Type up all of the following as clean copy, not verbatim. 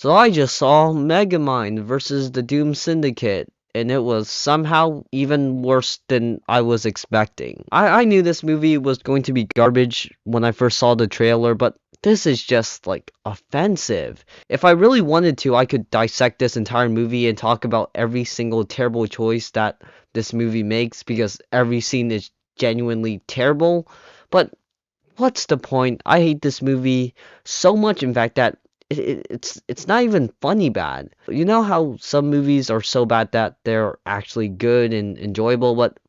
So I just saw Megamind versus the Doom Syndicate, and it was somehow even worse than I was expecting. I knew this movie was going to be garbage when I first saw the trailer, but this is just like offensive. If I really wanted to, I could dissect this entire movie and talk about every single terrible choice that this movie makes because every scene is genuinely terrible. But what's the point? I hate this movie so much, in fact, that it's not even funny bad. You know how some movies are so bad that they're actually good and enjoyable, but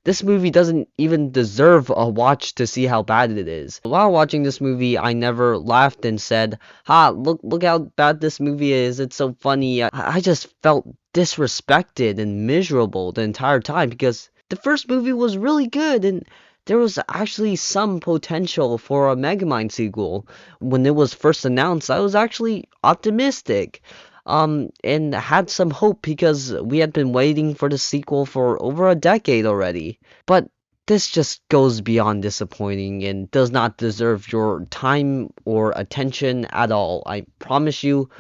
this movie doesn't even deserve a watch to see how bad it is. While watching this movie, I never laughed and said, "Ha, look how bad this movie is. It's so funny." I just felt disrespected and miserable the entire time because the first movie was really good and there was actually some potential for a Megamind sequel. When it was first announced, I was actually optimistic and had some hope because we had been waiting for the sequel for over a decade already. But this just goes beyond disappointing and does not deserve your time or attention at all. I promise you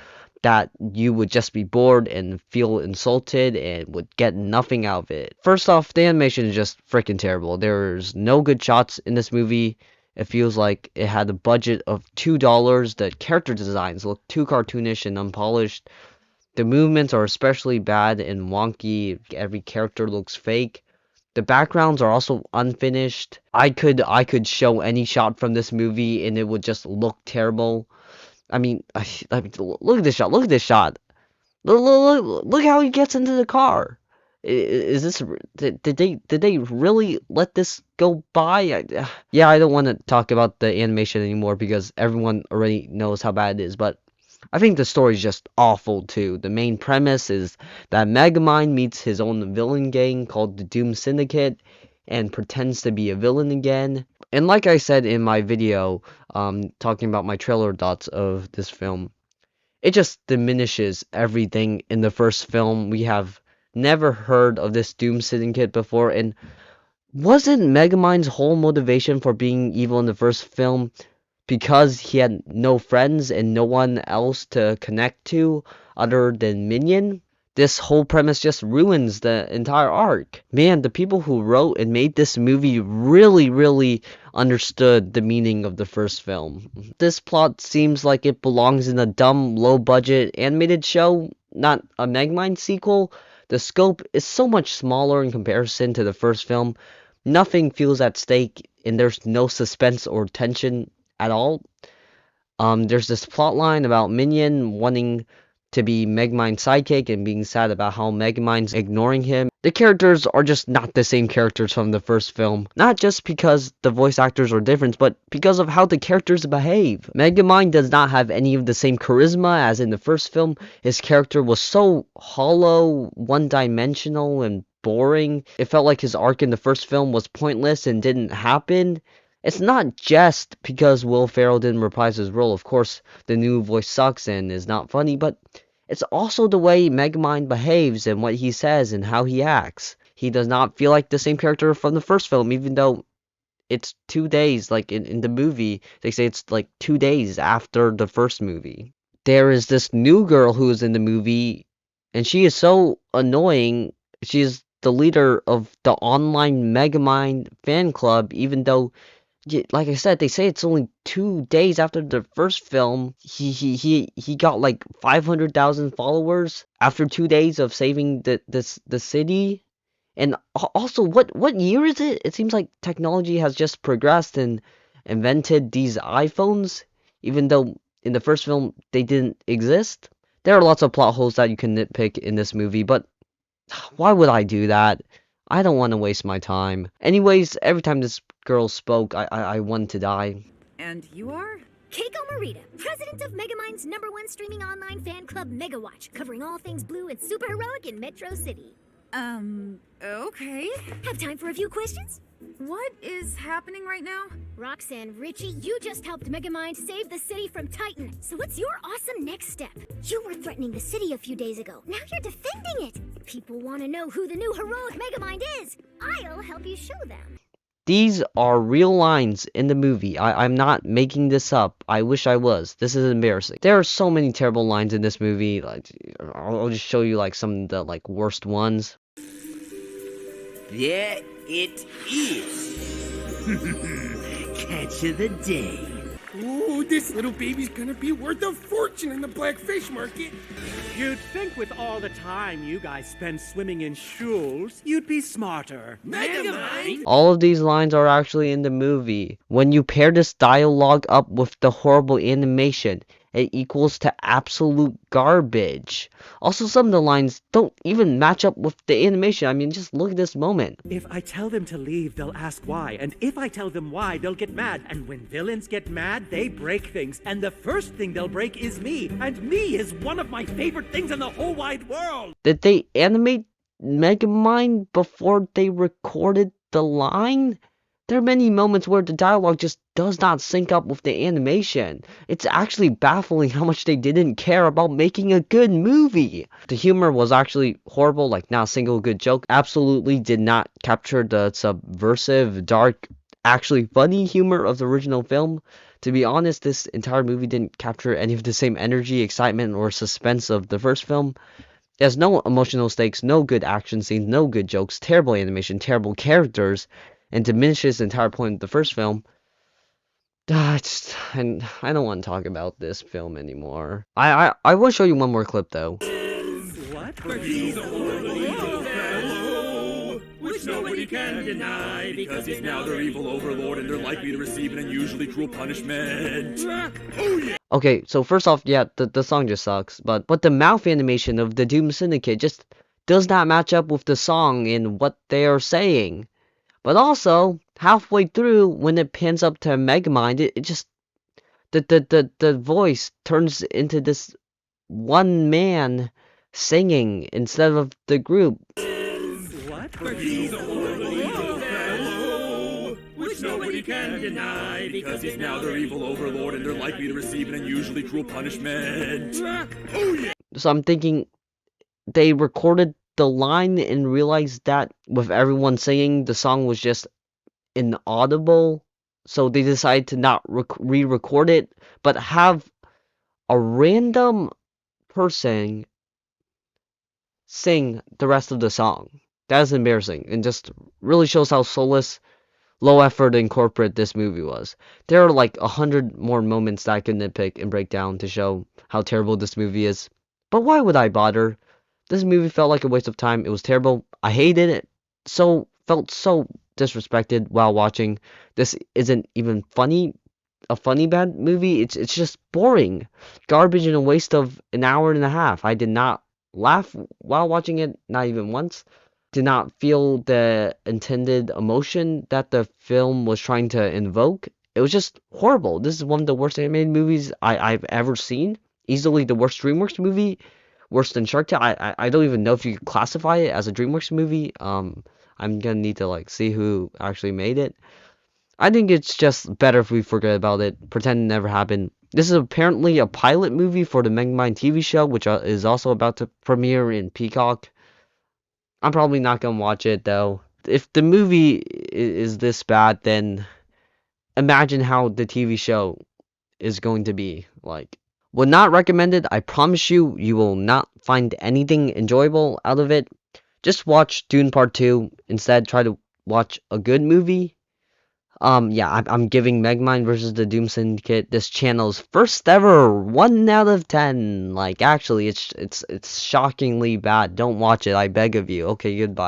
that you would just be bored and feel insulted and would get nothing out of it. First off, the animation is just freaking terrible. There's no good shots in this movie. It feels like it had a budget of $2. The character designs look too cartoonish and unpolished. The movements are especially bad and wonky. Every character looks fake. The backgrounds are also unfinished. I could show any shot from this movie and it would just look terrible. I mean, look at this shot. Look at this shot. Look how he gets into the car. Is this did they really let this go by? Yeah, I don't want to talk about the animation anymore because everyone already knows how bad it is. But I think the story is just awful too. The main premise is that Megamind meets his own villain gang called the Doom Syndicate and pretends to be a villain again. And like I said in my video, talking about my trailer thoughts of this film, it just diminishes everything in the first film. We have never heard of this Doom Syndicate before, and wasn't Megamind's whole motivation for being evil in the first film because he had no friends and no one else to connect to other than Minion? This whole premise just ruins the entire arc. Man, the people who wrote and made this movie really understood the meaning of the first film. This plot seems like it belongs in a dumb, low-budget animated show, not a Megamind sequel. The scope is so much smaller in comparison to the first film. Nothing feels at stake, and there's no suspense or tension at all. There's this plot line about Minion wanting to be Megamind's sidekick and being sad about how Megamind's ignoring him. The characters are just not the same characters from the first film. Not just because the voice actors are different, but because of how the characters behave. Megamind does not have any of the same charisma as in the first film. His character was so hollow, one-dimensional, and boring. It felt like his arc in the first film was pointless and didn't happen. It's not just because Will Ferrell didn't reprise his role. Of course, the new voice sucks and is not funny, but it's also the way Megamind behaves and what he says and how he acts. He does not feel like the same character from the first film, even though it's 2 days, like in the movie, they say it's like 2 days after the first movie. There is this new girl who is in the movie, and she is so annoying. She is the leader of the online Megamind fan club, even though like I said, they say it's only 2 days after the first film. He got like 500,000 followers after 2 days of saving the city. And also, what year is it? It seems like technology has just progressed and invented these iPhones, even though in the first film they didn't exist. There are lots of plot holes that you can nitpick in this movie, but why would I do that? I don't want to waste my time. Anyways, every time this girl spoke, I wanted to die. And you are? Keiko Morita, president of Megamind's #1 streaming online fan club Megawatch, covering all things blue and super heroic in Metro City. Okay. Have time for a few questions? What is happening right now? Roxanne, Richie, you just helped Megamind save the city from Titan. So what's your awesome next step? You were threatening the city a few days ago. Now you're defending it. People want to know who the new heroic Megamind is. I'll help you show them. These are real lines in the movie. I'm not making this up. I wish I was. This is embarrassing. There are so many terrible lines in this movie. Like, I'll just show you like some of the like worst ones. There it is. Catch of the day. Ooh, this little baby's gonna be worth a fortune in the black fish market. You'd think with all the time you guys spend swimming in shoals, you'd be smarter. Megamind? All of these lines are actually in the movie. When you pair this dialogue up with the horrible animation, it equals to absolute garbage. Also, some of the lines don't even match up with the animation. I mean, just look at this moment. If I tell them to leave, they'll ask why. And if I tell them why, they'll get mad. And when villains get mad, they break things. And the first thing they'll break is me. And me is one of my favorite things in the whole wide world. Did they animate Megamind before they recorded the line? There are many moments where the dialogue just does not sync up with the animation. It's actually baffling how much they didn't care about making a good movie. The humor was actually horrible, like not a single good joke. Absolutely did not capture the subversive, dark, actually funny humor of the original film. To be honest, this entire movie didn't capture any of the same energy, excitement, or suspense of the first film. It has no emotional stakes, no good action scenes, no good jokes, terrible animation, terrible characters, and diminishes the entire point of the first film. I don't want to talk about this film anymore. I will show you one more clip though. What? Which nobody can deny, because he's now their evil overlord and they're likely to receive an unusually cruel punishment. Oh yeah! Okay, so first off, yeah, the song just sucks, but the mouth animation of the Doom Syndicate just does not match up with the song and what they are saying. But also, halfway through, when it pans up to Megamind, it just the voice turns into this one man singing instead of the group. What? Which nobody can deny, because he's now their evil overlord and they're likely to receive an unusually cruel punishment. Oh yeah! So I'm thinking they recorded the line and realized that with everyone singing, the song was just inaudible. So they decided to not re-record it, but have a random person sing the rest of the song. That is embarrassing and just really shows how soulless, low effort, and corporate this movie was. There are like 100 more moments that I could nitpick and break down to show how terrible this movie is. But why would I bother? This movie felt like a waste of time. It was terrible. I hated it. Felt so disrespected while watching. This isn't even funny. A funny bad movie. It's just boring, garbage, and a waste of an hour and a half. I did not laugh while watching it, not even once. Did not feel the intended emotion that the film was trying to invoke. It was just horrible. This is one of the worst animated movies I've ever seen. Easily the worst DreamWorks movie. Worse than Shark Tale. I don't even know if you could classify it as a DreamWorks movie. I'm gonna need to like see who actually made it. I think it's just better if we forget about it, pretend it never happened. This is apparently a pilot movie for the Megamind TV show, which is also about to premiere in Peacock. I'm probably not gonna watch it though. If the movie is this bad, then imagine how the TV show is going to be like. Would not recommend it. I promise you, you will not find anything enjoyable out of it. Just watch Dune Part 2. Instead, try to watch a good movie. Yeah, I'm giving Megamind versus the Doom Syndicate this channel's first ever 1 out of 10. Like, actually, it's shockingly bad. Don't watch it, I beg of you. Okay, goodbye.